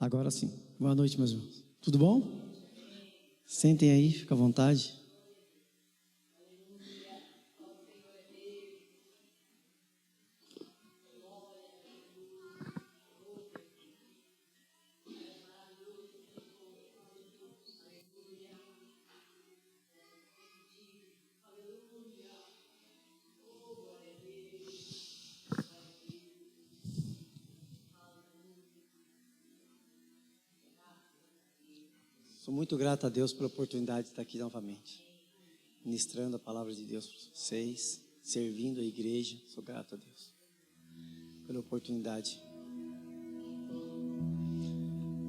Agora sim. Boa noite, meus irmãos. Tudo bom? Sentem aí, fica à vontade. Sou muito grato a Deus pela oportunidade de estar aqui novamente, ministrando a palavra de Deus para vocês, servindo a igreja. Sou grato a Deus pela oportunidade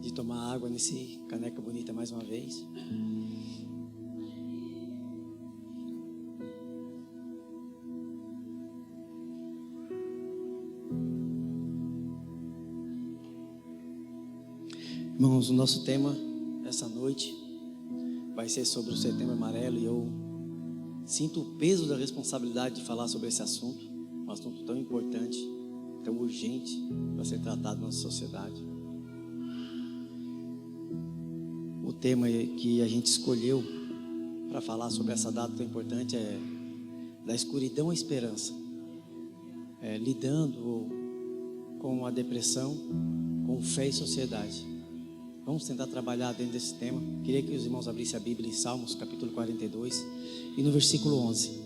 de tomar água nesse caneca bonita mais uma vez. Irmãos, o nosso tema essa noite vai ser sobre o Setembro Amarelo, e eu sinto o peso da responsabilidade de falar sobre esse assunto, um assunto tão importante, tão urgente para ser tratado na nossa sociedade. O tema que a gente escolheu para falar sobre essa data tão importante é da escuridão à esperança, lidando com a depressão, com fé e sociedade. Vamos tentar trabalhar dentro desse tema. Queria que os irmãos abrissem a Bíblia em Salmos, capítulo 42, e no versículo 11.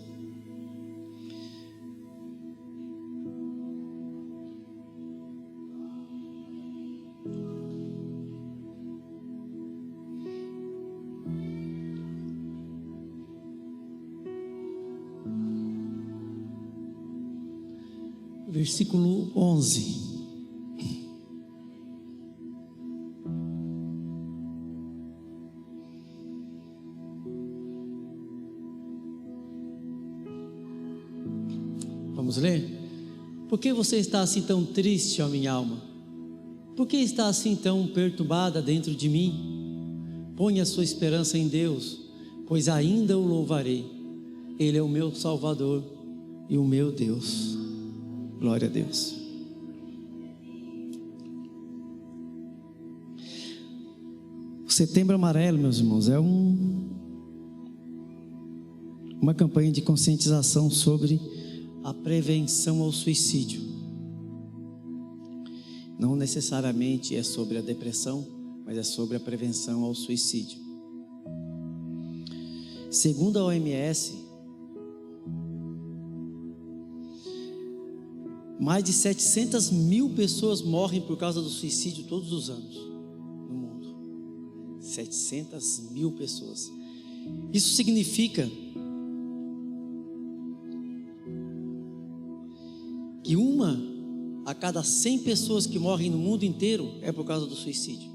Versículo 11. Vamos ler? Por que você está assim tão triste, ó minha alma? Por que está assim tão perturbada dentro de mim? Ponha a sua esperança em Deus, pois ainda o louvarei. Ele é o meu Salvador e o meu Deus. Glória a Deus. O Setembro Amarelo, meus irmãos, é uma campanha de conscientização sobre a prevenção ao suicídio. Não necessariamente é sobre a depressão, mas é sobre a prevenção ao suicídio. Segundo a OMS, mais de 700 mil pessoas morrem por causa do suicídio todos os anos no mundo. 700 mil pessoas. Isso significa que 1 a cada 100 pessoas que morrem no mundo inteiro é por causa do suicídio.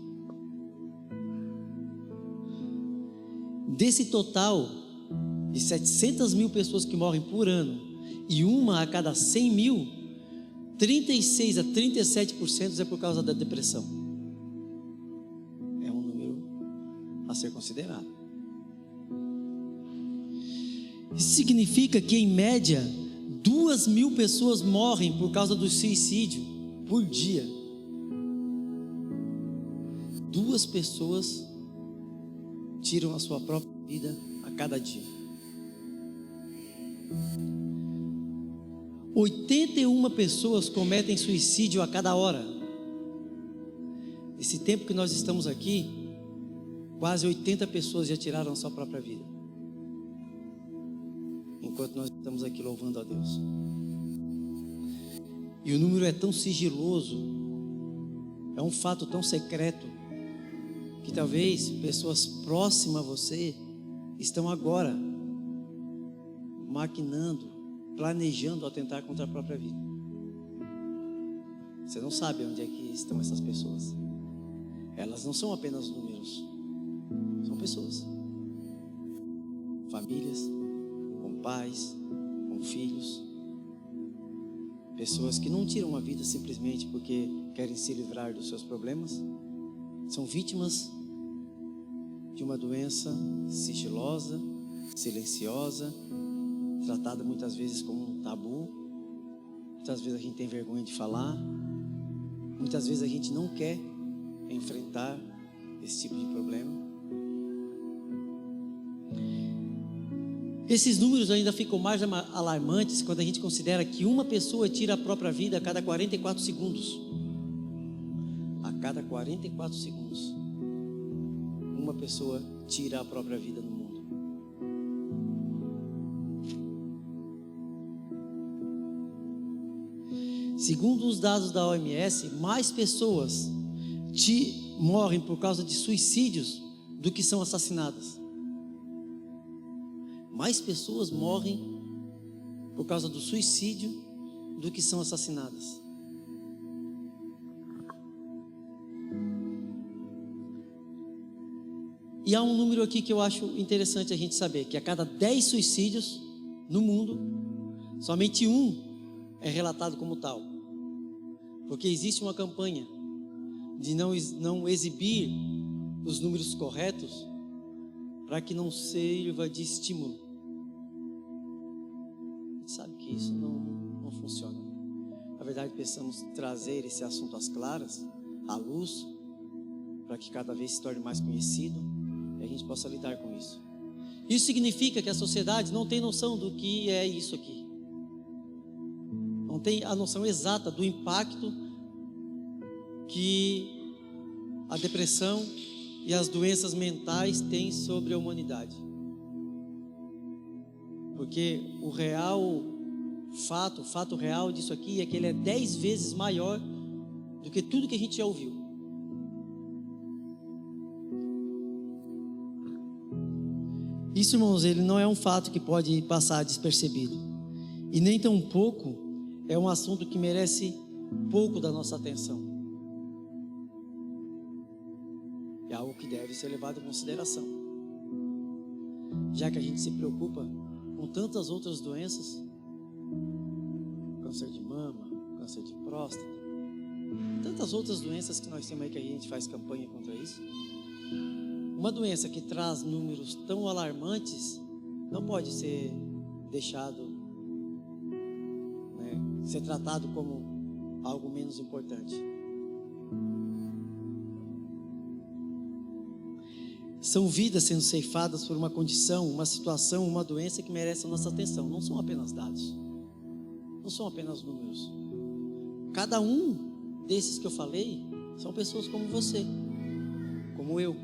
Desse total de 700 mil pessoas que morrem por ano, e 1 a cada 100 mil, 36 a 37% é por causa da depressão. É um número a ser considerado. Isso significa que, em média, 2.000 pessoas morrem por causa do suicídio por dia. 2 pessoas tiram a sua própria vida a cada dia. 81 pessoas cometem suicídio a cada hora. Esse tempo que nós estamos aqui, quase 80 pessoas já tiraram a sua própria vida, enquanto nós estamos aqui louvando a Deus. E o número é tão sigiloso, é um fato tão secreto, que talvez pessoas próximas a você estão agora maquinando, planejando atentar contra a própria vida. Você não sabe onde é que estão essas pessoas. Elas não são apenas números, são pessoas, famílias, com pais, com filhos, pessoas que não tiram a vida simplesmente porque querem se livrar dos seus problemas. São vítimas de uma doença sigilosa, silenciosa, tratada muitas vezes como um tabu. Muitas vezes a gente tem vergonha de falar, muitas vezes a gente não quer enfrentar esse tipo de problema. Esses números ainda ficam mais alarmantes quando a gente considera que uma pessoa tira a própria vida a cada 44 segundos. A cada 44 segundos, uma pessoa tira a própria vida no mundo. Segundo os dados da OMS, mais pessoas morrem por causa de suicídios do que são assassinadas. Mais pessoas morrem por causa do suicídio do que são assassinadas. E há um número aqui que eu acho interessante a gente saber, que a cada 10 suicídios no mundo, somente um é relatado como tal. Porque existe uma campanha de não exibir os números corretos para que não sirva de estímulo. A gente sabe que isso não funciona. Na verdade, precisamos trazer esse assunto às claras, à luz, para que cada vez se torne mais conhecido e a gente possa lidar com isso. Isso significa que a sociedade não tem noção do que é isso aqui. Não tem a noção exata do impacto que a depressão e as doenças mentais têm sobre a humanidade. Porque o fato real disso aqui é que ele é 10 vezes maior do que tudo que a gente já ouviu. Isso, irmãos, ele não é um fato que pode passar despercebido. E nem tampouco é um assunto que merece pouco da nossa atenção. É algo que deve ser levado em consideração, já que a gente se preocupa com tantas outras doenças, câncer de mama, câncer de próstata, tantas outras doenças que nós temos aí que a gente faz campanha contra isso. Uma doença que traz números tão alarmantes não pode ser deixado, ser tratado como algo menos importante. São vidas sendo ceifadas por uma condição, uma situação, uma doença que merece a nossa atenção. Não são apenas dados, não são apenas números. Cada um desses que eu falei são pessoas como você, como eu,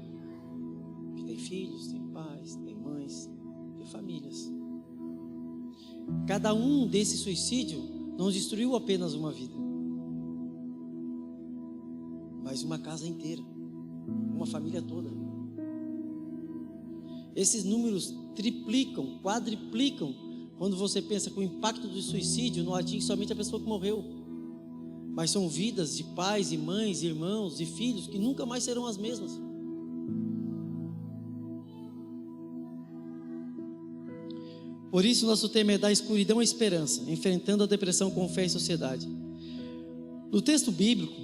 que tem filhos, tem pais, tem mães, tem famílias. Cada um desses suicídios não destruiu apenas uma vida, mas uma casa inteira, uma família toda. Esses números triplicam, quadriplicam, quando você pensa que o impacto do suicídio não atinge somente a pessoa que morreu, mas são vidas de pais e mães, irmãos e filhos que nunca mais serão as mesmas. Por isso nosso tema é da escuridão à esperança, enfrentando a depressão com fé e sociedade. No texto bíblico,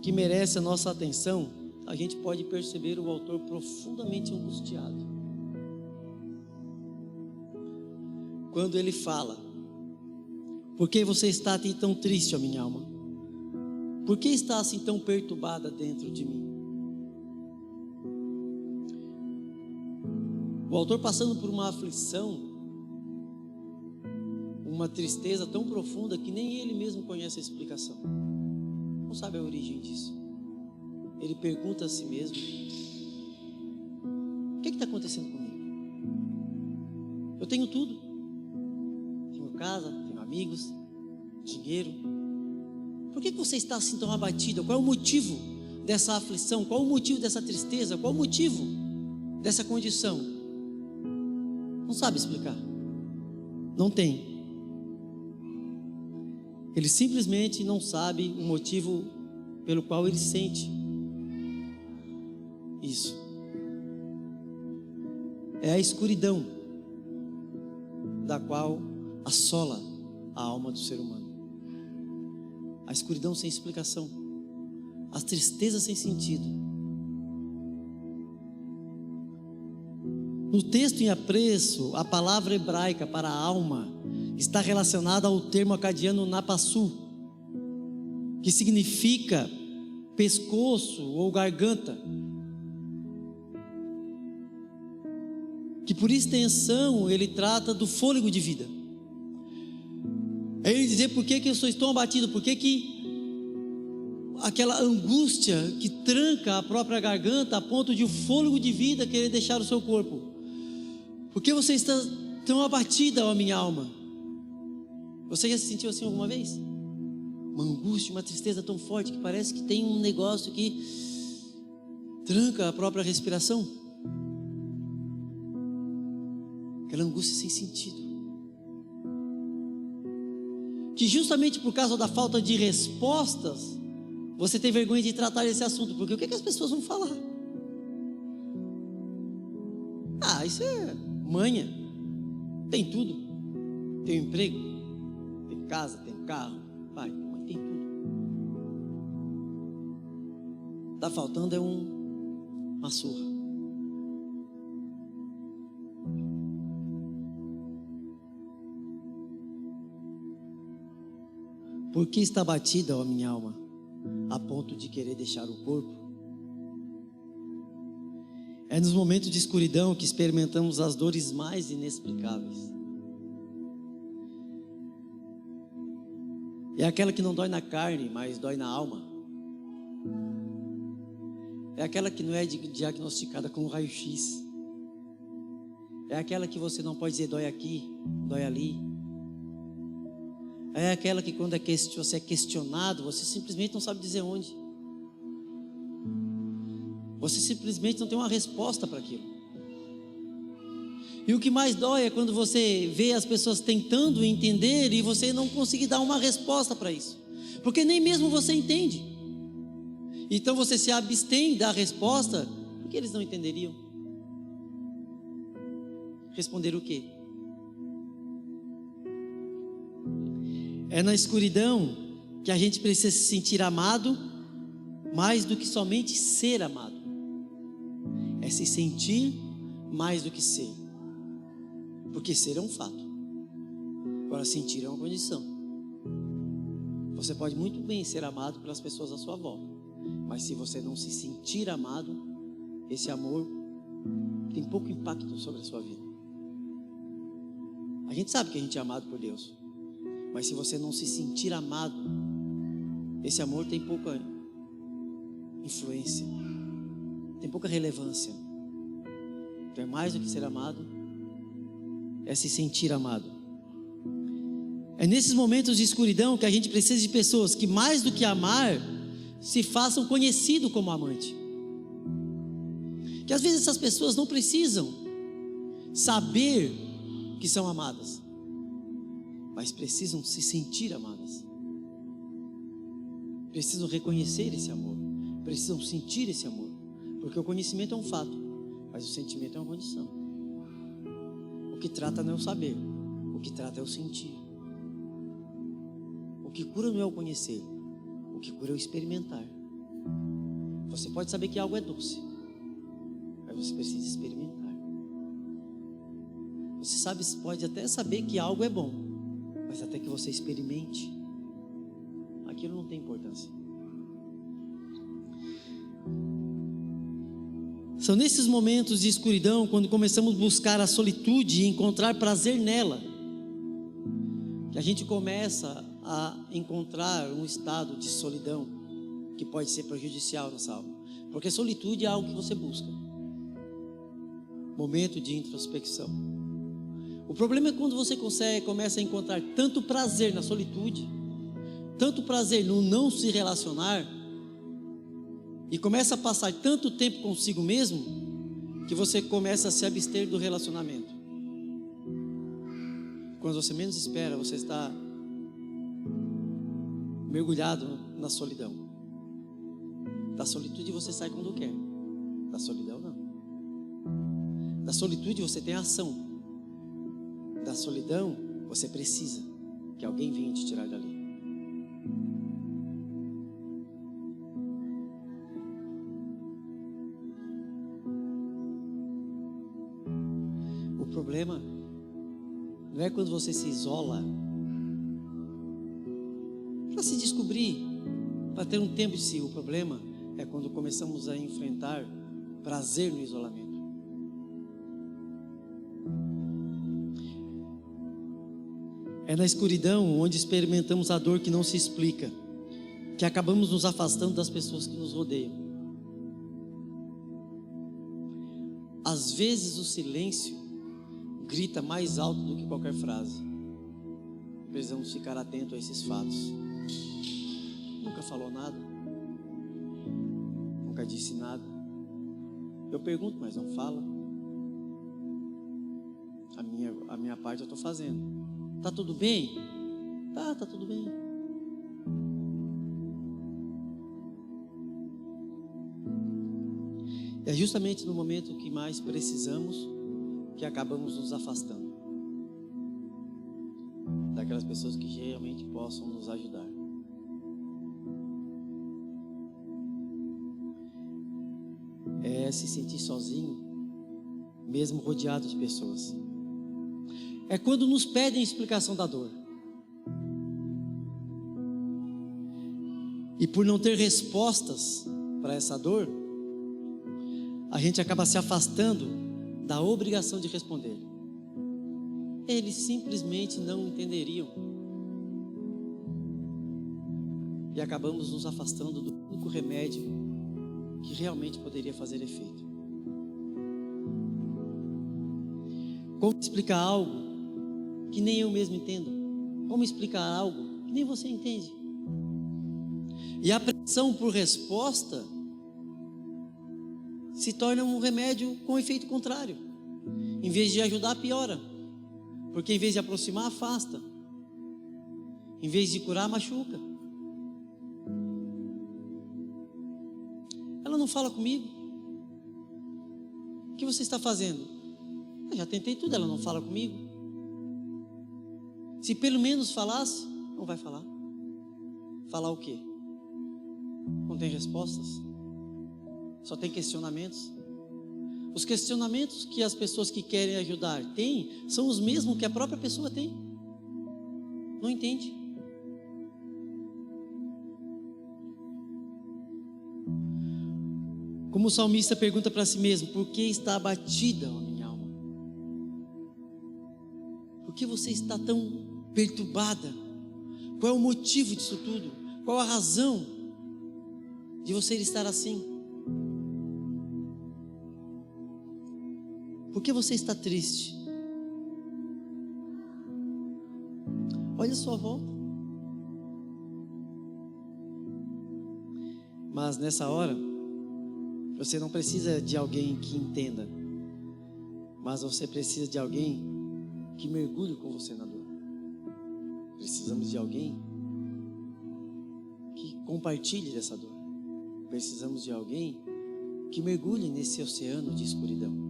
que merece a nossa atenção, a gente pode perceber o autor profundamente angustiado. Quando ele fala: por que você está tão triste, ó minha alma? Por que está assim tão perturbada dentro de mim? O autor passando por uma aflição, uma tristeza tão profunda que nem ele mesmo conhece a explicação. Não sabe a origem disso. Ele pergunta a si mesmo: o que está acontecendo comigo? Eu tenho tudo. Tenho casa, tenho amigos, dinheiro. Por que você está assim tão abatida? Qual é o motivo dessa aflição? Qual é o motivo dessa tristeza? Qual é o motivo dessa condição? Não sabe explicar. Não tem. Ele simplesmente não sabe o motivo pelo qual ele sente isso. É a escuridão da qual assola a alma do ser humano. A escuridão sem explicação, as tristezas sem sentido. No texto em apreço, a palavra hebraica para alma está relacionada ao termo acadiano napassu, que significa pescoço ou garganta, que por extensão ele trata do fôlego de vida. É ele dizer: por que eu sou tão abatido? Por que aquela angústia que tranca a própria garganta a ponto de o fôlego de vida querer deixar o seu corpo? Por que você está tão abatida, ó minha alma? Você já se sentiu assim alguma vez? Uma angústia, uma tristeza tão forte que parece que tem um negócio que tranca a própria respiração? Aquela angústia sem sentido, que justamente por causa da falta de respostas, você tem vergonha de tratar esse assunto, porque o que as pessoas vão falar? Isso é manha, tem tudo, tem um emprego, tem casa, tem carro, pai, mãe, tem tudo. Está faltando uma surra. Por que está batida, ó minha alma, a ponto de querer deixar o corpo? É nos momentos de escuridão que experimentamos as dores mais inexplicáveis. É aquela que não dói na carne, mas dói na alma. É aquela que não é diagnosticada com raio-x. É aquela que você não pode dizer dói aqui, dói ali. É aquela que quando você é questionado, você simplesmente não sabe dizer onde. Você simplesmente não tem uma resposta para aquilo. E o que mais dói é quando você vê as pessoas tentando entender e você não consegue dar uma resposta para isso, porque nem mesmo você entende. Então você se abstém da resposta, porque eles não entenderiam. Responder o quê? É na escuridão que a gente precisa se sentir amado, mais do que somente ser amado. É se sentir mais do que ser, porque ser é um fato, agora sentir é uma condição. Você pode muito bem ser amado pelas pessoas à sua volta, mas se você não se sentir amado, esse amor tem pouco impacto sobre a sua vida. A gente sabe que a gente é amado por Deus, mas se você não se sentir amado, esse amor tem pouca influência, tem pouca relevância. Então é mais do que ser amado, é se sentir amado. É nesses momentos de escuridão que a gente precisa de pessoas que, mais do que amar, se façam conhecido como amante. Que às vezes essas pessoas não precisam saber que são amadas, mas precisam se sentir amadas. Precisam reconhecer esse amor, precisam sentir esse amor, porque o conhecimento é um fato, mas o sentimento é uma condição. O que trata não é o saber, o que trata é o sentir. O que cura não é o conhecer, o que cura é o experimentar. Você pode saber que algo é doce, mas você precisa experimentar. Você pode até saber que algo é bom, mas até que você experimente, aquilo não tem importância. São nesses momentos de escuridão, quando começamos a buscar a solitude e encontrar prazer nela, que a gente começa a encontrar um estado de solidão que pode ser prejudicial na nossa alma, porque solitude é algo que você busca, momento de introspecção. O problema é quando você começa a encontrar tanto prazer na solitude, tanto prazer no não se relacionar, e começa a passar tanto tempo consigo mesmo, que você começa a se abster do relacionamento. Quando você menos espera, você está mergulhado na solidão. Da solitude você sai quando quer, da solidão não. Da solitude você tem ação, da solidão você precisa que alguém venha te tirar dali. O problema não é quando você se isola para se descobrir, para para ter um tempo de si. O problema é quando começamos a enfrentar prazer no isolamento. É na escuridão onde experimentamos a dor que não se explica, que acabamos nos afastando das pessoas que nos rodeiam. Às vezes o silêncio grita mais alto do que qualquer frase. Precisamos ficar atentos a esses fatos. Nunca falou nada, nunca disse nada. Eu pergunto, mas não fala. A minha parte eu estou fazendo. Tá tudo bem? Tá tudo bem. É justamente no momento que mais precisamos que acabamos nos afastando daquelas pessoas que realmente possam nos ajudar. É se sentir sozinho, mesmo rodeado de pessoas. É quando nos pedem explicação da dor. E por não ter respostas para essa dor, a gente acaba se afastando da obrigação de responder. Eles simplesmente não entenderiam. E acabamos nos afastando do único remédio que realmente poderia fazer efeito. Como explicar algo que nem eu mesmo entendo? Como explicar algo que nem você entende? E a pressão por resposta se torna um remédio com efeito contrário. Em vez de ajudar, piora. Porque em vez de aproximar, afasta. Em vez de curar, machuca. Ela não fala comigo. O que você está fazendo? Eu já tentei tudo, ela não fala comigo. Se pelo menos falasse, não vai falar. Falar o quê? Não tem respostas? Só tem questionamentos? Os questionamentos que as pessoas que querem ajudar têm são os mesmos que a própria pessoa tem. Não entende? Como o salmista pergunta para si mesmo: por que está abatida a minha alma? Por que você está tão perturbada? Qual é o motivo disso tudo? Qual a razão de você estar assim? Por que você está triste? Olha a sua volta. Mas nessa hora, você não precisa de alguém que entenda, mas você precisa de alguém que mergulhe com você na dor. Precisamos de alguém que compartilhe dessa dor. Precisamos de alguém que mergulhe nesse oceano de escuridão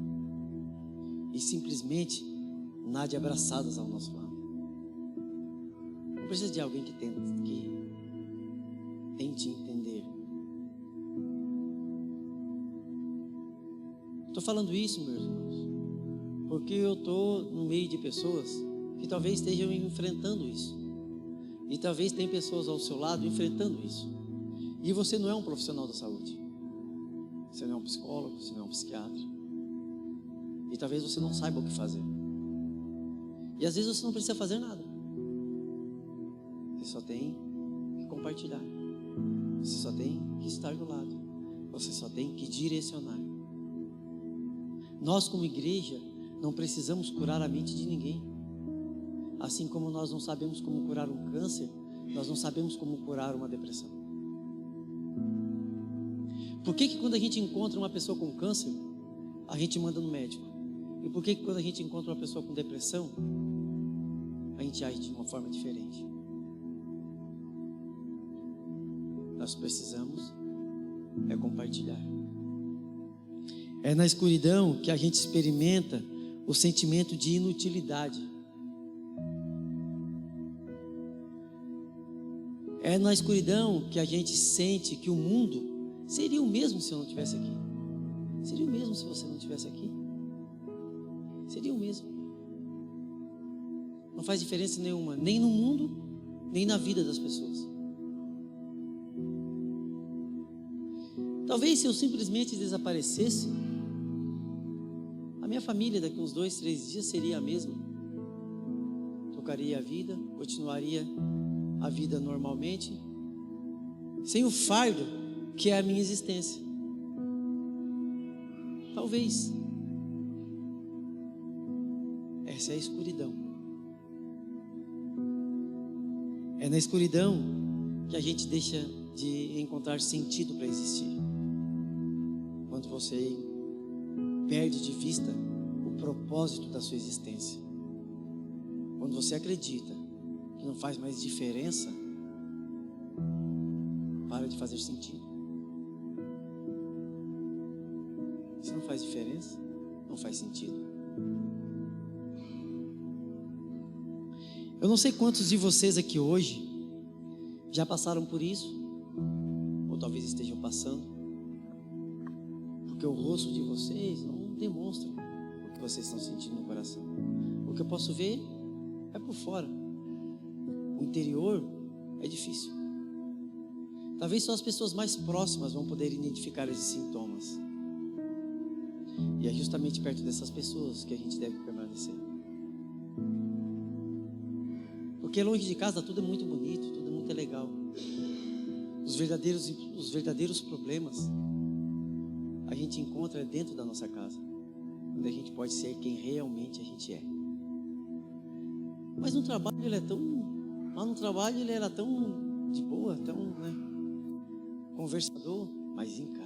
e simplesmente nade abraçadas ao nosso lado. Não precisa de alguém que tente entender. Estou falando isso, meus irmãos, porque eu estou no meio de pessoas que talvez estejam enfrentando isso. E talvez tem pessoas ao seu lado enfrentando isso. E você não é um profissional da saúde. Você não é um psicólogo, você não é um psiquiatra. E talvez você não saiba o que fazer. E às vezes você não precisa fazer nada. Você só tem que compartilhar. Você só tem que estar do lado. Você só tem que direcionar. Nós, como igreja, não precisamos curar a mente de ninguém. Assim como nós não sabemos como curar um câncer, nós não sabemos como curar uma depressão. Por que quando a gente encontra uma pessoa com câncer, a gente manda no médico? E por que quando a gente encontra uma pessoa com depressão, a gente age de uma forma diferente? Nós precisamos compartilhar. É na escuridão que a gente experimenta o sentimento de inutilidade. É na escuridão que a gente sente que o mundo seria o mesmo se eu não estivesse aqui. Seria o mesmo se você não estivesse aqui. Seria o mesmo. Não faz diferença nenhuma, nem no mundo, nem na vida das pessoas. Talvez se eu simplesmente desaparecesse, a minha família daqui uns 2, 3 dias seria a mesma. Tocaria a vida, continuaria a vida normalmente, sem o fardo que é a minha existência. Talvez. Essa é a escuridão. É na escuridão que a gente deixa de encontrar sentido para existir. Quando você perde de vista o propósito da sua existência. Quando você acredita que não faz mais diferença, para de fazer sentido. Se não faz diferença, não faz sentido. Eu não sei quantos de vocês aqui hoje já passaram por isso, ou talvez estejam passando, porque o rosto de vocês não demonstra o que vocês estão sentindo no coração. O que eu posso ver é por fora. O interior é difícil. Talvez só as pessoas mais próximas vão poder identificar esses sintomas. E é justamente perto dessas pessoas que a gente deve permanecer. Porque longe de casa tudo é muito bonito, tudo é muito legal. Os verdadeiros problemas a gente encontra dentro da nossa casa, onde a gente pode ser quem realmente a gente é. Mas no trabalho lá no trabalho ele era tão de boa, tão, conversador, mas em casa.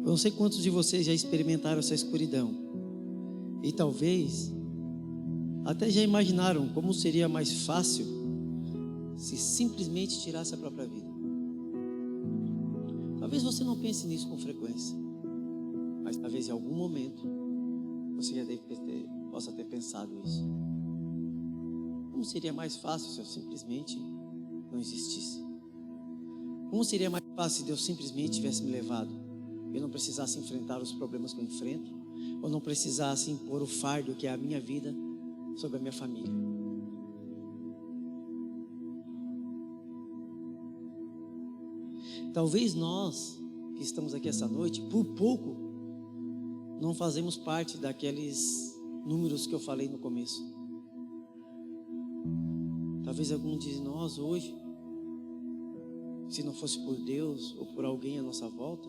Eu não sei quantos de vocês já experimentaram essa escuridão. E talvez até já imaginaram como seria mais fácil se simplesmente tirasse a própria vida. Talvez você não pense nisso com frequência, mas talvez em algum momento você já possa ter pensado isso. Como seria mais fácil se eu simplesmente não existisse? Como seria mais fácil se Deus simplesmente tivesse me levado? Eu não precisasse enfrentar os problemas que eu enfrento, ou não precisasse impor o fardo que é a minha vida sobre a minha família. Talvez nós que estamos aqui essa noite, por pouco, não fazemos parte daqueles números que eu falei no começo. Talvez algum de nós hoje, se não fosse por Deus ou por alguém à nossa volta,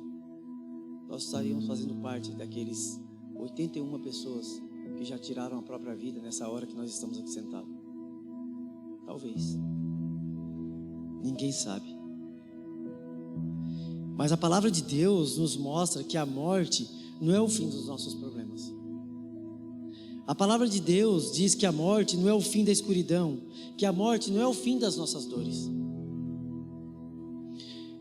nós estaríamos fazendo parte daqueles 81 pessoas que já tiraram a própria vida nessa hora que nós estamos aqui sentados. Talvez. Ninguém sabe. Mas a palavra de Deus nos mostra que a morte não é o fim dos nossos problemas. A palavra de Deus diz que a morte não é o fim da escuridão, que a morte não é o fim das nossas dores.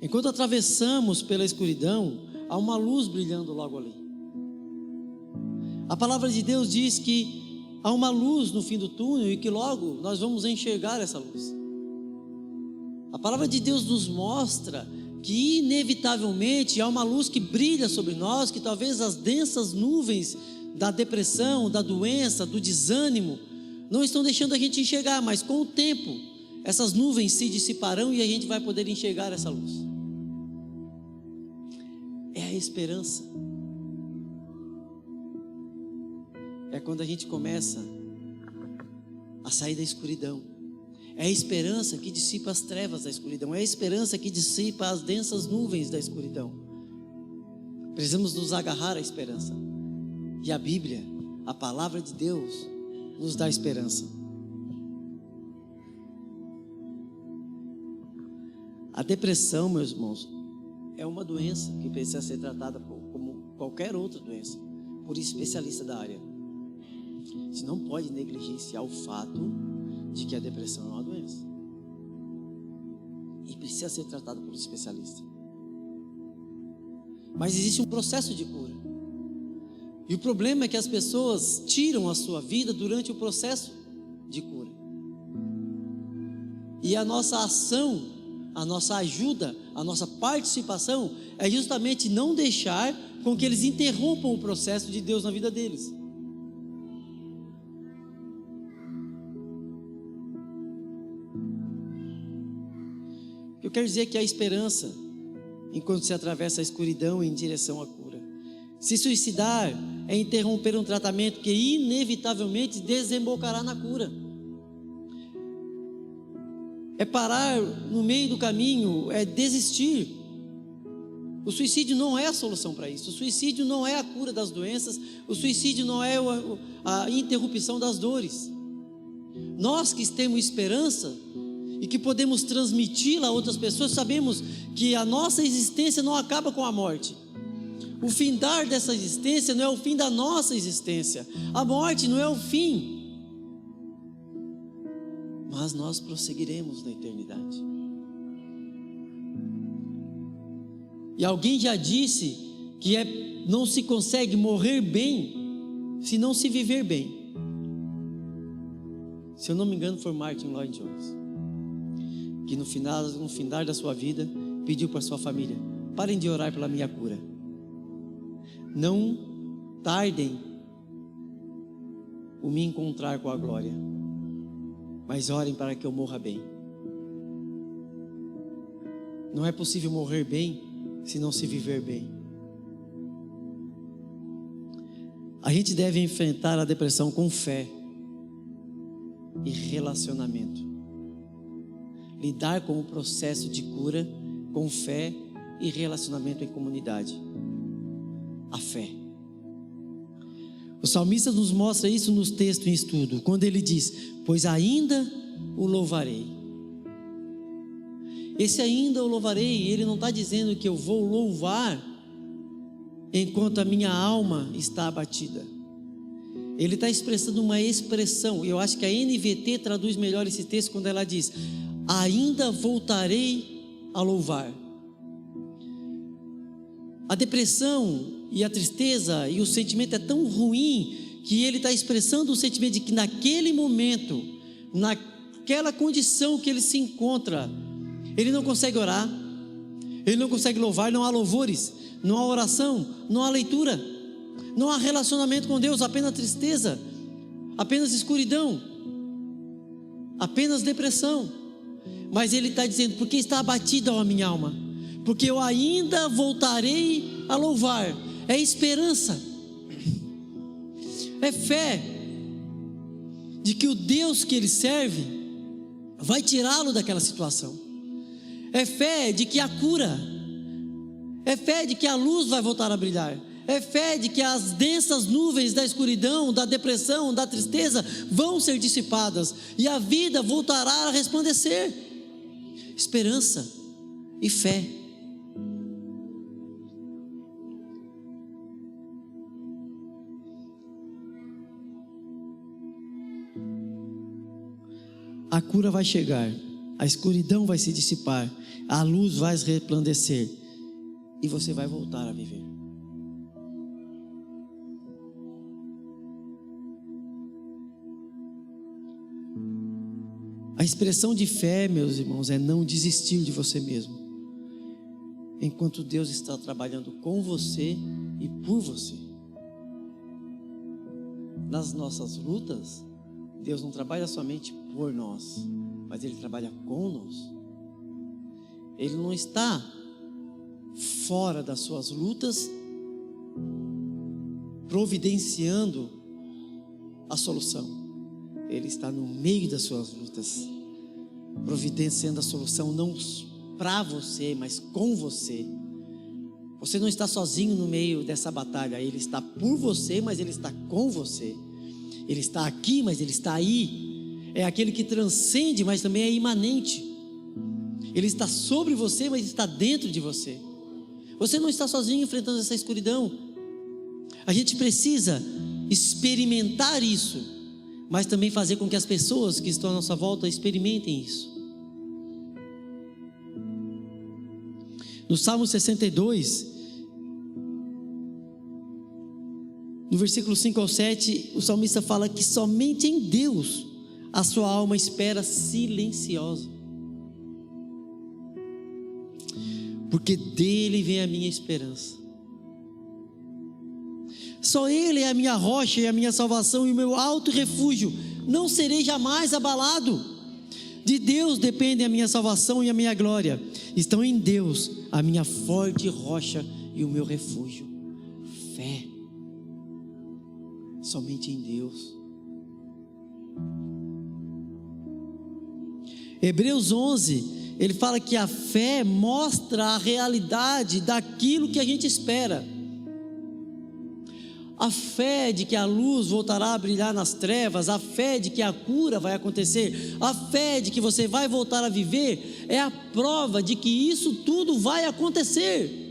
Enquanto atravessamos pela escuridão, há uma luz brilhando logo ali. A palavra de Deus diz que há uma luz no fim do túnel e que logo nós vamos enxergar essa luz. A palavra de Deus nos mostra que inevitavelmente há uma luz que brilha sobre nós, que talvez as densas nuvens da depressão, da doença, do desânimo não estão deixando a gente enxergar, mas com o tempo essas nuvens se dissiparão e a gente vai poder enxergar essa luz. É a esperança. É quando a gente começa a sair da escuridão. É a esperança que dissipa as trevas da escuridão. É a esperança que dissipa as densas nuvens da escuridão. Precisamos nos agarrar à esperança. E a Bíblia, a palavra de Deus, nos dá esperança. A depressão, meus irmãos, é uma doença que precisa ser tratada como qualquer outra doença, por especialista da área. Você não pode negligenciar o fato de que a depressão é uma doença e precisa ser tratada por um especialista. Mas existe um processo de cura, e o problema é que as pessoas tiram a sua vida durante o processo de cura, e a nossa ação, a nossa ajuda, a nossa participação é justamente não deixar com que eles interrompam o processo de Deus na vida deles. Eu quero dizer que há esperança enquanto se atravessa a escuridão em direção à cura. Se suicidar é interromper um tratamento que inevitavelmente desembocará na cura. É parar no meio do caminho, é desistir. O suicídio não é a solução para isso. O suicídio não é a cura das doenças. O suicídio não é a interrupção das dores. Nós que temos esperança e que podemos transmiti-la a outras pessoas, sabemos que a nossa existência não acaba com a morte. O findar dessa existência não é o fim da nossa existência. A morte não é o fim. Mas nós prosseguiremos na eternidade. E alguém já disse que não se consegue morrer bem se não se viver bem. Se eu não me engano, foi Martin Lloyd Jones, que no findar da sua vida, pediu para sua família: parem de orar pela minha cura. Não tardem o me encontrar com a glória, mas orem para que eu morra bem. Não é possível morrer bem se não se viver bem. A gente deve enfrentar a depressão com fé e relacionamento. Lidar com o processo de cura com fé e relacionamento em comunidade. A fé. O salmista nos mostra isso nos textos em estudo, quando ele diz: pois ainda o louvarei. Esse ainda o louvarei, ele não está dizendo que eu vou louvar enquanto a minha alma está abatida. Ele está expressando uma expressão. Eu acho que a NVT traduz melhor esse texto quando ela diz: ainda voltarei a louvar. A depressão e a tristeza e o sentimento é tão ruim que ele está expressando o sentimento de que naquele momento, naquela condição que ele se encontra, ele não consegue orar, ele não consegue louvar, não há louvores, não há oração, não há leitura, não há relacionamento com Deus, apenas tristeza, apenas escuridão, apenas depressão. Mas ele está dizendo: porque está abatida a minha alma, porque eu ainda voltarei a louvar. É esperança, é fé de que o Deus que ele serve vai tirá-lo daquela situação. É fé de que a cura, é fé de que a luz vai voltar a brilhar, é fé de que as densas nuvens da escuridão, da depressão, da tristeza vão ser dissipadas e a vida voltará a resplandecer. Esperança e fé. A cura vai chegar, a escuridão vai se dissipar, a luz vai resplandecer e você vai voltar a viver. A expressão de fé, meus irmãos, é não desistir de você mesmo, enquanto Deus está trabalhando com você e por você. Nas nossas lutas, Deus não trabalha somente por nós, mas Ele trabalha com nós. Ele não está fora das suas lutas, providenciando a solução. Ele está no meio das suas lutas, providenciando a solução, não para você, mas com você. Você não está sozinho no meio dessa batalha. Ele está por você, mas Ele está com você. Ele está aqui, mas Ele está aí. É aquele que transcende, mas também é imanente. Ele está sobre você, mas está dentro de você. Você não está sozinho enfrentando essa escuridão. A gente precisa experimentar isso, mas também fazer com que as pessoas que estão à nossa volta experimentem isso. No Salmo 62, no versículo 5 ao 7, o salmista fala que somente em Deus a sua alma espera silenciosa, porque dele vem a minha esperança. Só Ele é a minha rocha e a minha salvação e o meu alto refúgio. Não serei jamais abalado. De Deus dependem a minha salvação e a minha glória. Estão em Deus a minha forte rocha e o meu refúgio. Fé. Somente em Deus. Hebreus 11, ele fala que a fé mostra a realidade daquilo que a gente espera. A fé de que a luz voltará a brilhar nas trevas, a fé de que a cura vai acontecer, a fé de que você vai voltar a viver, é a prova de que isso tudo vai acontecer.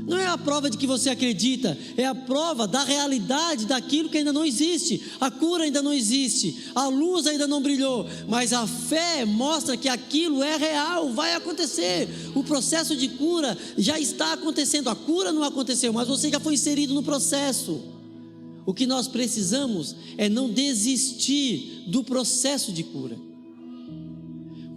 Não é a prova de que você acredita, é a prova da realidade daquilo que ainda não existe. A cura ainda não existe, a luz ainda não brilhou, mas a fé mostra que aquilo é real, vai acontecer. O processo de cura já está acontecendo. A cura não aconteceu, mas você já foi inserido no processo. O que nós precisamos é não desistir do processo de cura,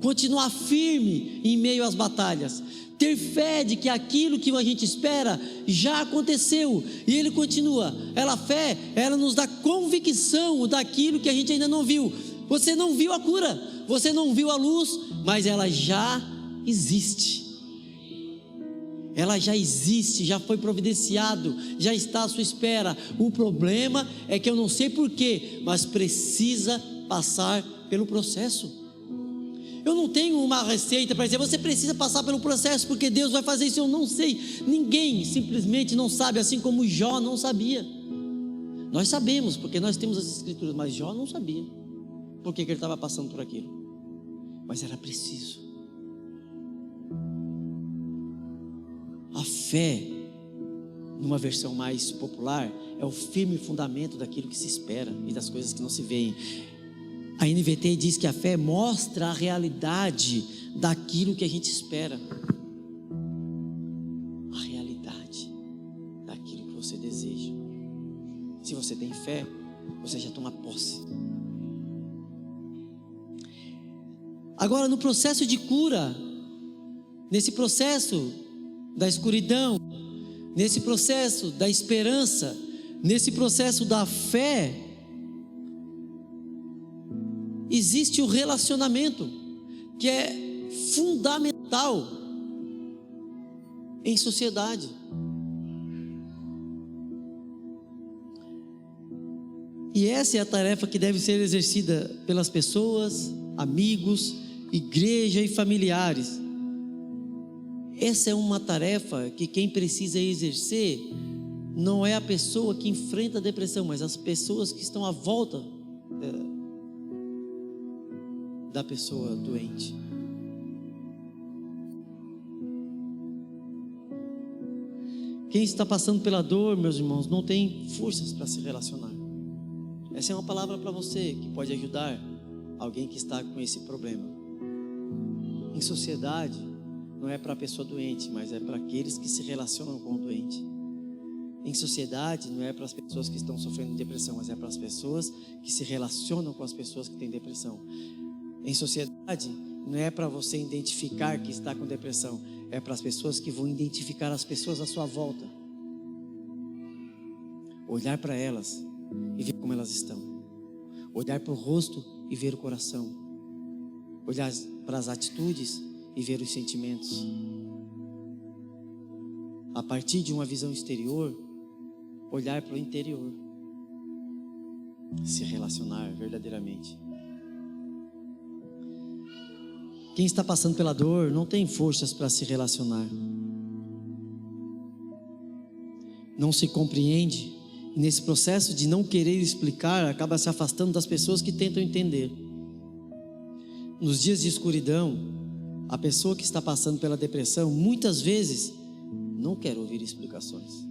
continuar firme em meio às batalhas, ter fé de que aquilo que a gente espera já aconteceu. E ele continua, a fé, ela nos dá convicção daquilo que a gente ainda não viu. Você não viu a cura, você não viu a luz, mas ela já existe. Ela já existe, já foi providenciado, já está à sua espera. O problema é que eu não sei porquê, mas precisa passar pelo processo. Eu não tenho uma receita para dizer, você precisa passar pelo processo, porque Deus vai fazer isso. Eu não sei, ninguém simplesmente não sabe, assim como Jó não sabia. Nós sabemos, porque nós temos as escrituras, mas Jó não sabia por que ele estava passando por aquilo, mas era preciso. A fé, numa versão mais popular, é o firme fundamento daquilo que se espera e das coisas que não se veem. A NVT diz que a fé mostra a realidade daquilo que a gente espera. A realidade daquilo que você deseja. Se você tem fé, você já toma posse. Agora, no processo de cura, nesse processo da escuridão, nesse processo da esperança, nesse processo da fé, existe o relacionamento, que é fundamental em sociedade. E essa é a tarefa que deve ser exercida pelas pessoas, amigos, igreja e familiares. Essa é uma tarefa que quem precisa exercer não é a pessoa que enfrenta a depressão, mas as pessoas que estão à volta da pessoa doente. Quem está passando pela dor, meus irmãos, não tem forças para se relacionar. Essa é uma palavra para você que pode ajudar alguém que está com esse problema. Em sociedade, não é para a pessoa doente, mas é para aqueles que se relacionam com o doente. Em sociedade, não é para as pessoas que estão sofrendo de depressão, mas é para as pessoas que se relacionam com as pessoas que têm depressão. Em sociedade, não é para você identificar que está com depressão, é para as pessoas que vão identificar as pessoas à sua volta. Olhar para elas e ver como elas estão. Olhar para o rosto e ver o coração. Olhar para as atitudes e ver os sentimentos. A partir de uma visão exterior, olhar para o interior. Se relacionar verdadeiramente. Quem está passando pela dor não tem forças para se relacionar. Não se compreende. E nesse processo de não querer explicar, acaba se afastando das pessoas que tentam entender. Nos dias de escuridão, a pessoa que está passando pela depressão, muitas vezes, não quer ouvir explicações.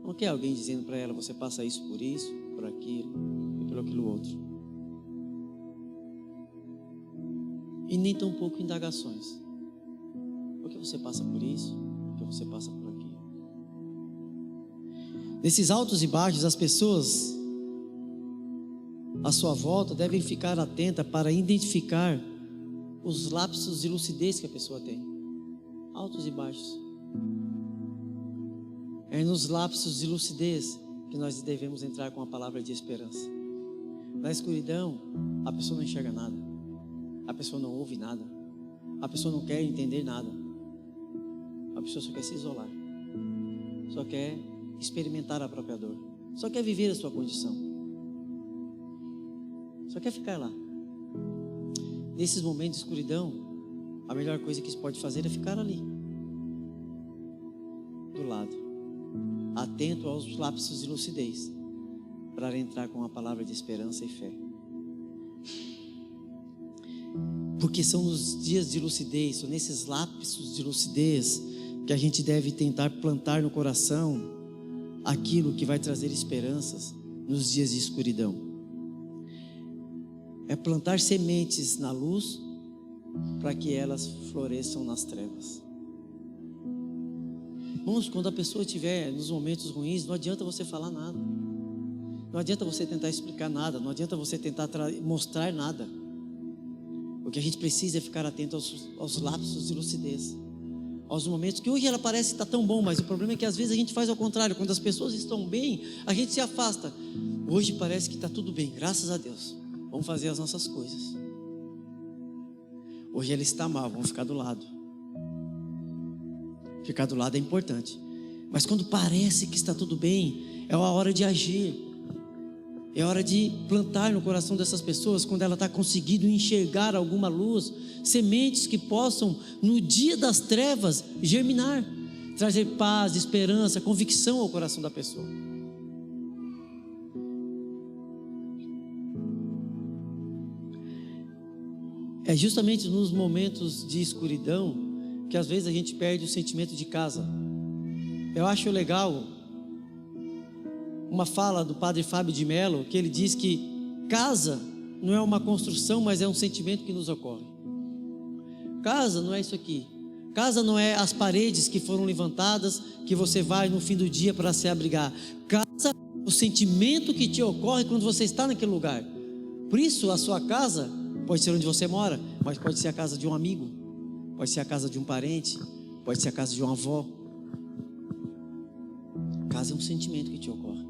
Não quer alguém dizendo para ela, você passa isso, por aquilo e por aquilo outro. E nem tão pouco indagações. Por que você passa por isso? Por que você passa por aquilo? Nesses altos e baixos, as pessoas à sua volta devem ficar atentas para identificar os lapsos de lucidez que a pessoa tem. Altos e baixos. É nos lapsos de lucidez que nós devemos entrar com a palavra de esperança. Na escuridão, a pessoa não enxerga nada, a pessoa não ouve nada, a pessoa não quer entender nada, a pessoa só quer se isolar, só quer experimentar a própria dor, só quer viver a sua condição, só quer ficar lá. Nesses momentos de escuridão, a melhor coisa que se pode fazer é ficar ali, do lado, atento aos lapsos de lucidez, para entrar com a palavra de esperança e fé. Porque são nos dias de lucidez, são nesses lapsos de lucidez que a gente deve tentar plantar no coração aquilo que vai trazer esperanças nos dias de escuridão. É plantar sementes na luz para que elas floresçam nas trevas. Irmãos, quando a pessoa estiver nos momentos ruins, não adianta você falar nada, não adianta você tentar explicar nada, não adianta você tentar mostrar nada. O que a gente precisa é ficar atento aos lapsos de lucidez, aos momentos que hoje ela parece estar tão bom, mas o problema é que às vezes a gente faz ao contrário. Quando as pessoas estão bem, a gente se afasta. Hoje parece que está tudo bem, graças a Deus, vamos fazer as nossas coisas. Hoje ela está mal, vamos ficar do lado. Ficar do lado é importante, mas quando parece que está tudo bem, é a hora de agir. É hora de plantar no coração dessas pessoas, quando ela está conseguindo enxergar alguma luz, sementes que possam, no dia das trevas, germinar, trazer paz, esperança, convicção ao coração da pessoa. É justamente nos momentos de escuridão que às vezes a gente perde o sentimento de casa. Eu acho legal uma fala do padre Fábio de Mello, que ele diz que casa não é uma construção, mas é um sentimento que nos ocorre. Casa não é isso aqui. Casa não é as paredes que foram levantadas, que você vai no fim do dia para se abrigar. Casa é o sentimento que te ocorre quando você está naquele lugar. Por isso a sua casa pode ser onde você mora, mas pode ser a casa de um amigo, pode ser a casa de um parente, pode ser a casa de uma avó. Casa é um sentimento que te ocorre.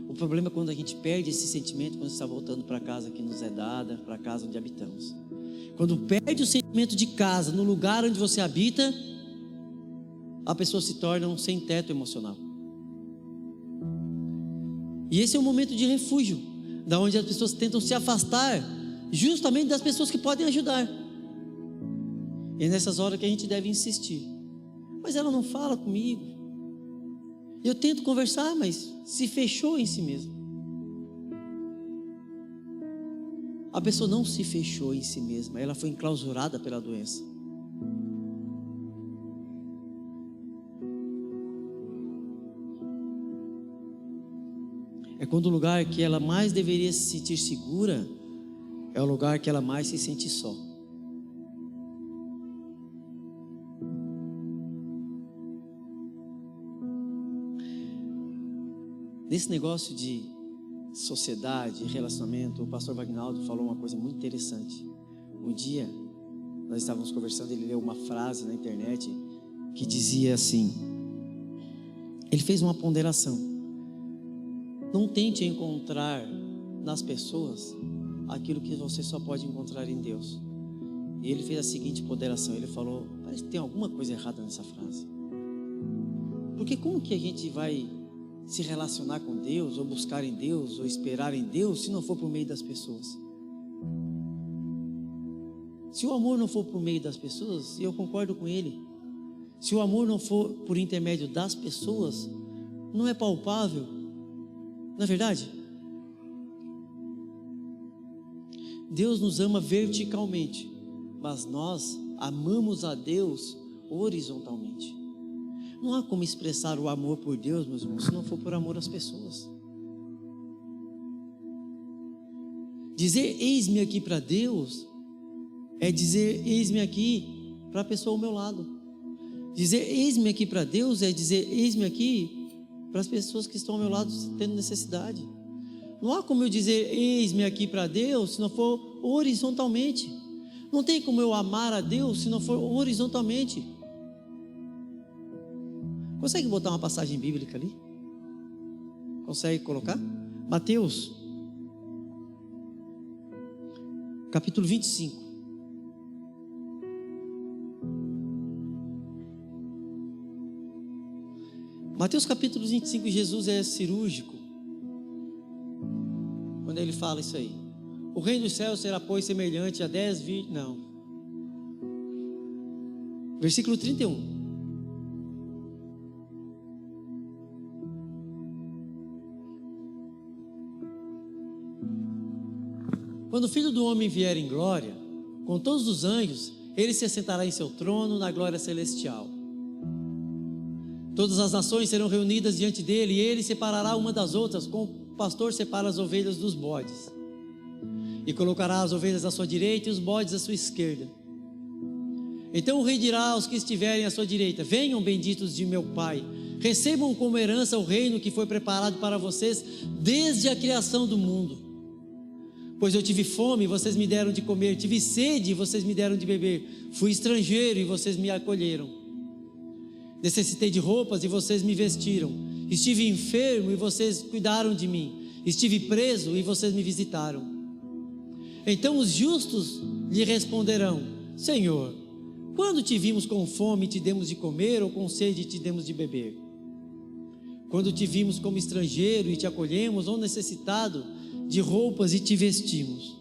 O problema é quando a gente perde esse sentimento, quando está voltando para a casa que nos é dada, para a casa onde habitamos. Quando perde o sentimento de casa no lugar onde você habita, a pessoa se torna um sem teto emocional. E esse é um momento de refúgio, da onde as pessoas tentam se afastar justamente das pessoas que podem ajudar. E é nessas horas que a gente deve insistir. Mas ela não fala comigo. Eu tento conversar, mas se fechou em si mesma. A pessoa não se fechou em si mesma, ela foi enclausurada pela doença. É quando o lugar que ela mais deveria se sentir segura é o lugar que ela mais se sente só. Nesse negócio de sociedade, relacionamento, o pastor Wagnaldo falou uma coisa muito interessante. Um dia, nós estávamos conversando, ele leu uma frase na internet que dizia assim, ele fez uma ponderação: não tente encontrar nas pessoas aquilo que você só pode encontrar em Deus. E ele fez a seguinte ponderação, ele falou, parece que tem alguma coisa errada nessa frase. Porque como que a gente vai se relacionar com Deus, ou buscar em Deus, ou esperar em Deus, se não for por meio das pessoas? Se o amor não for por meio das pessoas, e eu concordo com ele, se o amor não for por intermédio das pessoas, não é palpável, não é verdade? Deus nos ama verticalmente, mas nós amamos a Deus horizontalmente. Não há como expressar o amor por Deus, meus irmãos, se não for por amor às pessoas. Dizer eis-me aqui para Deus é dizer eis-me aqui para a pessoa ao meu lado. Dizer eis-me aqui para Deus é dizer eis-me aqui para as pessoas que estão ao meu lado tendo necessidade. Não há como eu dizer eis-me aqui para Deus se não for horizontalmente. Não tem como eu amar a Deus se não for horizontalmente. Consegue botar uma passagem bíblica ali? Consegue colocar? Mateus, capítulo 25. Mateus capítulo 25, Jesus é cirúrgico quando ele fala isso aí. O reino dos céus será, pois, semelhante a 10 virgens. Não. Versículo 31. Quando o Filho do Homem vier em glória, com todos os anjos, ele se assentará em seu trono na glória celestial. Todas as nações serão reunidas diante dele, e ele separará uma das outras, como o pastor separa as ovelhas dos bodes. E colocará as ovelhas à sua direita e os bodes à sua esquerda. Então o rei dirá aos que estiverem à sua direita: venham, benditos de meu Pai, recebam como herança o reino que foi preparado para vocês desde a criação do mundo. Pois eu tive fome e vocês me deram de comer, tive sede e vocês me deram de beber, fui estrangeiro e vocês me acolheram, necessitei de roupas e vocês me vestiram, estive enfermo e vocês cuidaram de mim, estive preso e vocês me visitaram. Então os justos lhe responderão: Senhor, quando te vimos com fome e te demos de comer, ou com sede e te demos de beber? Quando te vimos como estrangeiro e te acolhemos, ou necessitado de roupas e te vestimos?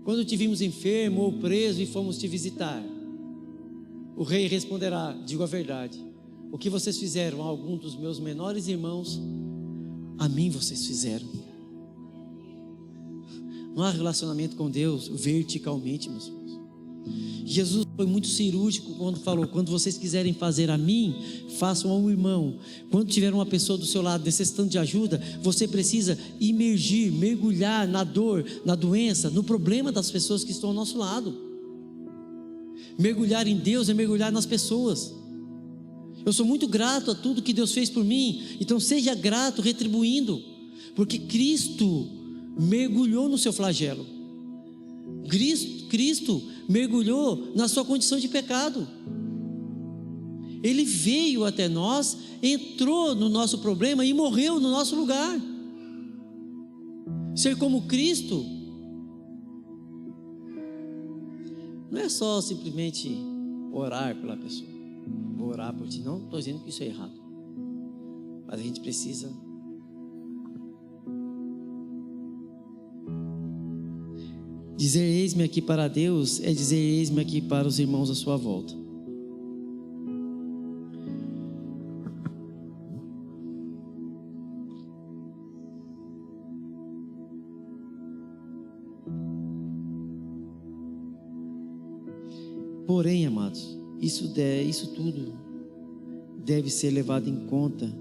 Quando te vimos enfermo ou preso e fomos te visitar? O rei responderá: digo a verdade, o que vocês fizeram a algum dos meus menores irmãos, a mim vocês fizeram. Não há relacionamento com Deus verticalmente, meus irmãos. Jesus foi muito cirúrgico quando falou: quando vocês quiserem fazer a mim, façam ao irmão. Quando tiver uma pessoa do seu lado necessitando de ajuda, você precisa imergir, mergulhar na dor, na doença, no problema das pessoas que estão ao nosso lado. Mergulhar em Deus é mergulhar nas pessoas. Eu sou muito grato a tudo que Deus fez por mim, então seja grato retribuindo, porque Cristo mergulhou no seu flagelo. Cristo mergulhou na sua condição de pecado. Ele veio até nós, entrou no nosso problema e morreu no nosso lugar. Ser como Cristo não é só simplesmente orar pela pessoa. Vou orar por ti. Não estou dizendo que isso é errado, mas a gente precisa dizer eis-me aqui para Deus, é dizer eis-me aqui para os irmãos à sua volta. Porém, amados, isso tudo deve ser levado em conta,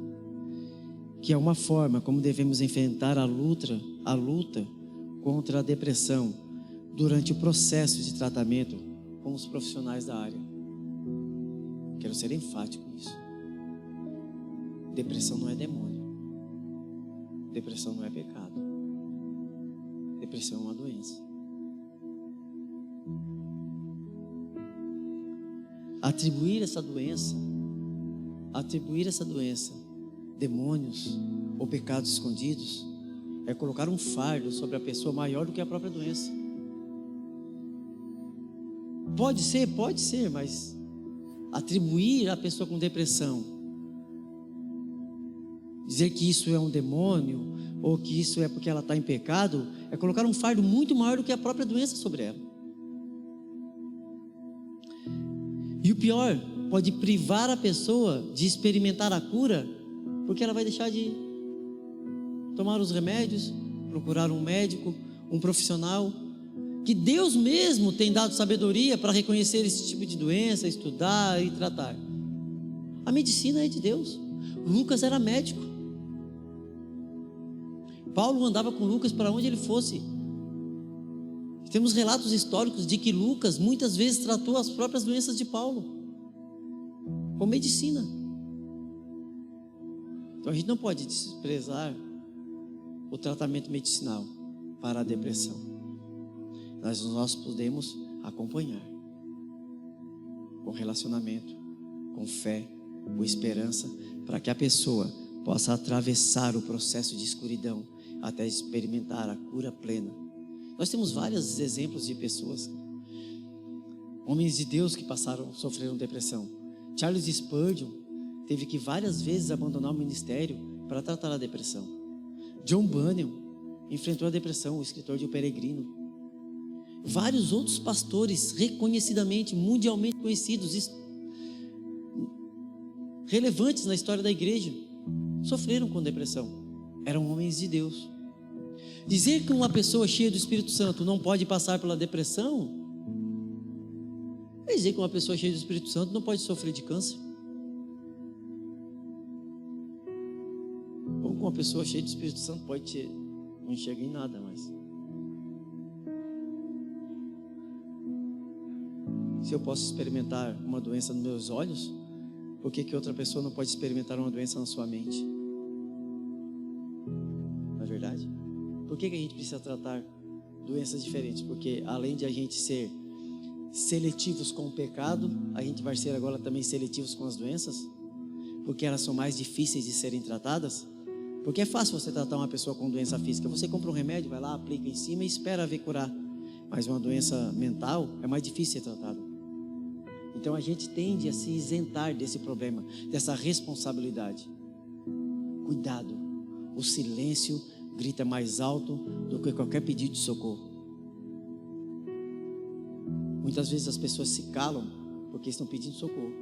que é uma forma como devemos enfrentar a luta contra a depressão durante o processo de tratamento com os profissionais da área. Quero ser enfático nisso. Depressão não é demônio. Depressão não é pecado. Depressão é uma doença. Atribuir essa doença, demônios ou pecados escondidos, é colocar um fardo sobre a pessoa maior do que a própria doença. Pode ser, mas atribuir a pessoa com depressão, dizer que isso é um demônio, ou que isso é porque ela está em pecado, é colocar um fardo muito maior do que a própria doença sobre ela. E o pior, pode privar a pessoa de experimentar a cura, porque ela vai deixar de tomar os remédios, procurar um médico, um profissional, que Deus mesmo tem dado sabedoria para reconhecer esse tipo de doença, estudar e tratar. A medicina é de Deus. Lucas era médico. Paulo andava com Lucas para onde ele fosse. Temos relatos históricos de que Lucas muitas vezes tratou as próprias doenças de Paulo com medicina. Então a gente não pode desprezar o tratamento medicinal para a depressão. Nós podemos acompanhar com relacionamento, com fé, ou esperança, para que a pessoa possa atravessar o processo de escuridão até experimentar a cura plena. Nós temos vários exemplos de pessoas, homens de Deus que sofreram depressão. Charles Spurgeon teve que várias vezes abandonar o ministério para tratar a depressão. John Bunyan enfrentou a depressão, o escritor de O Peregrino. Vários outros pastores reconhecidamente, mundialmente conhecidos, relevantes na história da igreja, sofreram com depressão. Eram homens de Deus. Dizer que uma pessoa cheia do Espírito Santo não pode passar pela depressão é dizer que uma pessoa cheia do Espírito Santo não pode sofrer de câncer. Ou que uma pessoa cheia do Espírito Santo não enxerga em nada mais. Se eu posso experimentar uma doença nos meus olhos, por que outra pessoa não pode experimentar uma doença na sua mente? Não é verdade? Por que a gente precisa tratar doenças diferentes? Porque além de a gente ser seletivos com o pecado, a gente vai ser agora também seletivos com as doenças? Porque elas são mais difíceis de serem tratadas? Porque é fácil você tratar uma pessoa com doença física. Você compra um remédio, vai lá, aplica em cima e espera ver curar. Mas uma doença mental é mais difícil de ser tratada. Então a gente tende a se isentar desse problema, dessa responsabilidade. Cuidado, o silêncio grita mais alto do que qualquer pedido de socorro. Muitas vezes as pessoas se calam porque estão pedindo socorro.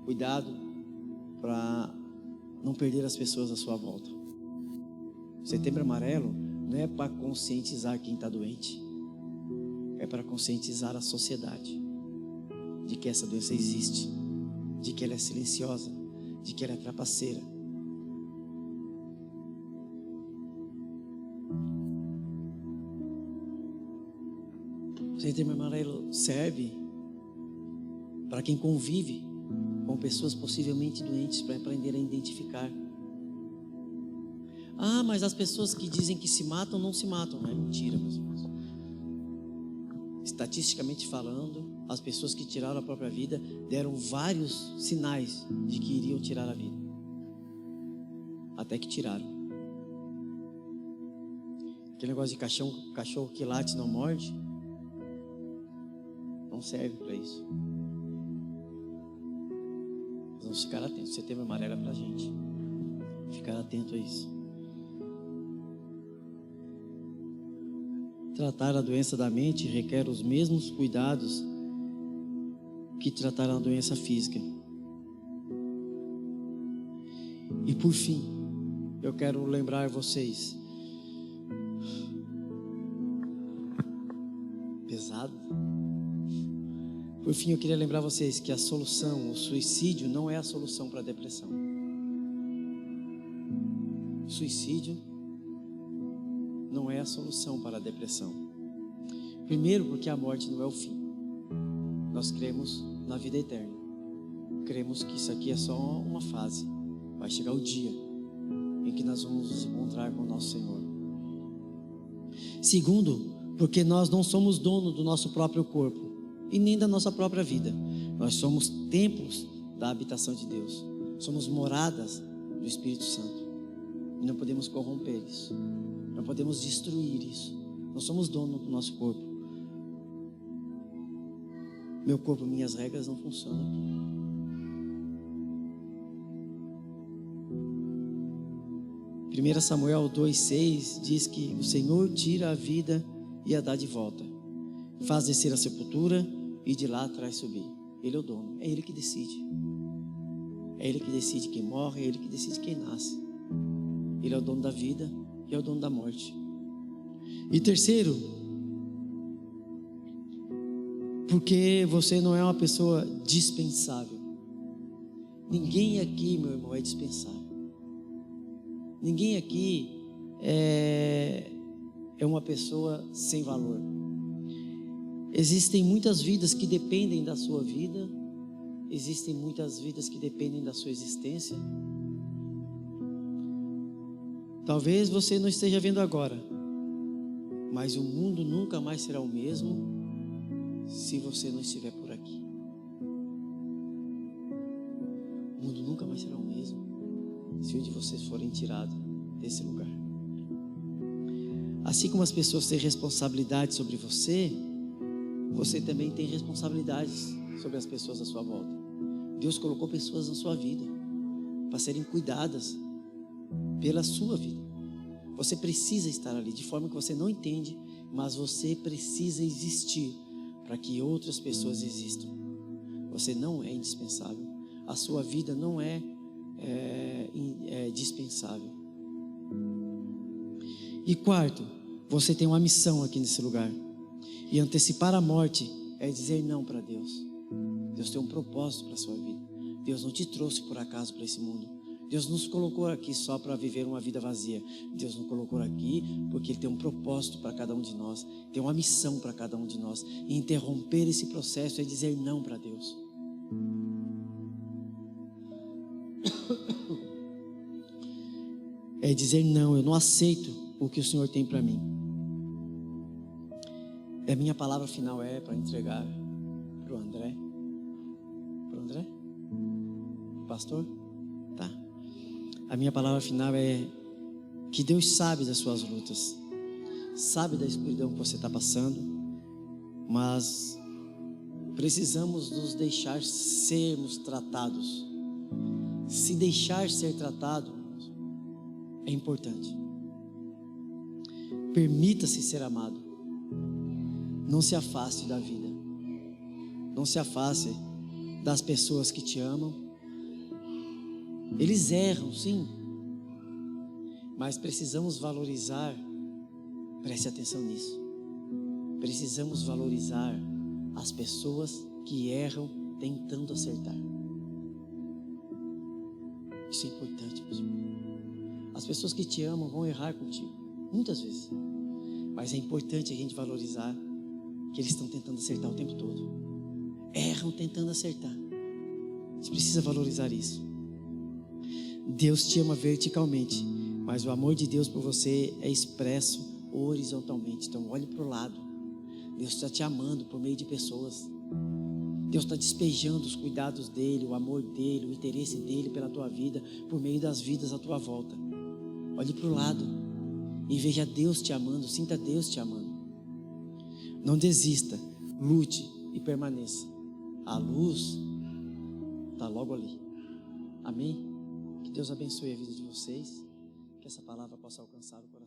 Cuidado para não perder as pessoas à sua volta. Setembro Amarelo não é para conscientizar quem está doente. É para conscientizar a sociedade de que essa doença existe, de que ela é silenciosa, de que ela é trapaceira. O Setembro Amarelo serve para quem convive com pessoas possivelmente doentes, para aprender a identificar. Ah, mas as pessoas que dizem que se matam, não se matam. Não é mentira, meus irmãos. Estatisticamente falando, as pessoas que tiraram a própria vida deram vários sinais de que iriam tirar a vida, até que tiraram. Aquele negócio de cachorro que late não morde, não serve para isso. Nós vamos ficar atentos. Setembro Amarelo é para a gente ficar atento a isso. Tratar a doença da mente requer os mesmos cuidados que tratar a doença física. E por fim, eu quero lembrar vocês, pesado. Por fim, eu queria lembrar vocês que a solução, o suicídio, não é a solução para a depressão. O suicídio não é a solução para a depressão. Primeiro, porque a morte não é o fim. Nós cremos na vida eterna. Cremos que isso aqui é só uma fase. Vai chegar o dia em que nós vamos nos encontrar com o nosso Senhor. Segundo, porque nós não somos donos do nosso próprio corpo e nem da nossa própria vida. Nós somos templos da habitação de Deus. Somos moradas do Espírito Santo. E não podemos corromper isso. Não podemos destruir isso. Não somos donos do nosso corpo. Meu corpo, minhas regras não funcionam. 1 Samuel 2,6 diz que o Senhor tira a vida e a dá de volta. Faz descer a sepultura e de lá traz subir. Ele é o dono, é Ele que decide. É Ele que decide quem morre, é Ele que decide quem nasce. Ele é o dono da vida e é o dono da morte. E terceiro, porque você não é uma pessoa dispensável. Ninguém aqui, meu irmão, é dispensável. Ninguém aqui é uma pessoa sem valor. Existem muitas vidas que dependem da sua vida. Existem muitas vidas que dependem da sua existência. Talvez você não esteja vendo agora, mas o mundo nunca mais será o mesmo se você não estiver por aqui. jamais será o mesmo se um de vocês forem tirados desse lugar. Assim como as pessoas têm responsabilidade sobre você, você também tem responsabilidades sobre as pessoas à sua volta. Deus colocou pessoas na sua vida para serem cuidadas pela sua vida. Você precisa estar ali, de forma que você não entende, mas você precisa existir para que outras pessoas existam. Você não é indispensável. A sua vida não é dispensável. E quarto, você tem uma missão aqui nesse lugar. E antecipar a morte é dizer não para Deus. Deus tem um propósito para a sua vida. Deus não te trouxe por acaso para esse mundo. Deus nos colocou aqui só para viver uma vida vazia. Deus nos colocou aqui porque Ele tem um propósito para cada um de nós. Tem uma missão para cada um de nós. E interromper esse processo é dizer não para Deus. É dizer não, eu não aceito o que o Senhor tem para mim. A minha palavra final para entregar para o André. Para o André? Pastor? Tá. A minha palavra final é que Deus sabe das suas lutas, sabe da escuridão que você está passando, mas precisamos nos deixar sermos tratados. Se deixar ser tratado é importante. Permita-se ser amado. Não se afaste da vida. Não se afaste das pessoas que te amam. Eles erram, sim, mas precisamos valorizar. Preste atenção nisso. Precisamos valorizar as pessoas que erram tentando acertar. Isso é importante, meus irmãos. As pessoas que te amam vão errar contigo, muitas vezes, mas é importante a gente valorizar que eles estão tentando acertar o tempo todo. Erram tentando acertar. A gente precisa valorizar isso. Deus te ama verticalmente, mas o amor de Deus por você é expresso horizontalmente. Então olhe para o lado. Deus está te amando por meio de pessoas. Deus está despejando os cuidados dEle, o amor dEle, o interesse dEle pela tua vida, por meio das vidas à tua volta. Olhe para o lado e veja Deus te amando, sinta Deus te amando. Não desista, lute e permaneça. A luz está logo ali. Amém? Que Deus abençoe a vida de vocês, que essa palavra possa alcançar o coração.